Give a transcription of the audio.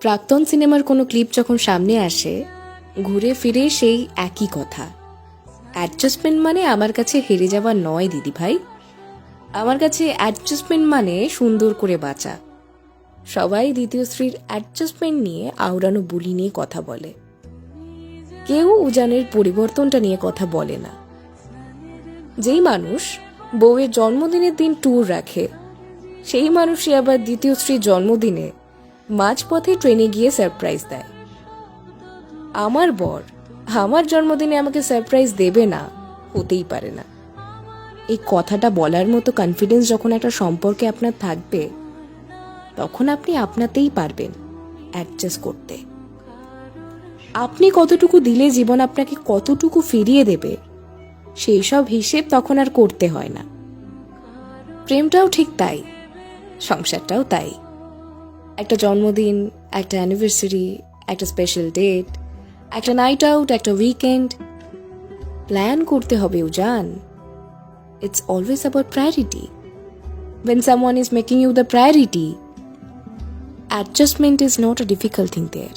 প্রাক্তন সিনেমার কোনো ক্লিপ যখন সামনে আসে, ঘুরে ফিরে সেই একই কথা। অ্যাডজাস্টমেন্ট মানে আমার কাছে হেরে যাওয়া নয় দিদি ভাই, আমার কাছে অ্যাডজাস্টমেন্ট মানে সুন্দর করে বাঁচা। সবাই দ্বিতীয় স্ত্রীর অ্যাডজাস্টমেন্ট নিয়ে আওড়ানো বুলি নিয়ে কথা বলে, কেউ উজানের পরিবর্তনটা নিয়ে কথা বলে না। যেই মানুষ বউয়ের জন্মদিনের দিন ট্যুর রাখে, সেই মানুষই আবার দ্বিতীয় স্ত্রীর জন্মদিনে মাঝপথে ট্রেনে গিয়ে সারপ্রাইজ দেয়। আমার বর আমার জন্মদিনে আমাকে সারপ্রাইজ দেবে না, হতেই পারে না। এই কথাটা বলার মতো কনফিডেন্স যখন একটা সম্পর্কে আপনার থাকবে, তখন আপনি আপনাতেই পারবেন অ্যাডজাস্ট করতে। আপনি কতটুকু দিলে জীবন আপনাকে কতটুকু ফিরিয়ে দেবে, সেই সব হিসেব তখন আর করতে হয় না। প্রেমটাও ঠিক তাই, সংসারটাও তাই। একটা জন্মদিন, একটা অ্যানিভার্সারি, একটা স্পেশাল ডেট, একটা নাইট আউট, একটা উইকেন্ড প্ল্যান করতে হবে উজান। It's always about priority. When someone is making you the priority, adjustment is not a difficult thing there.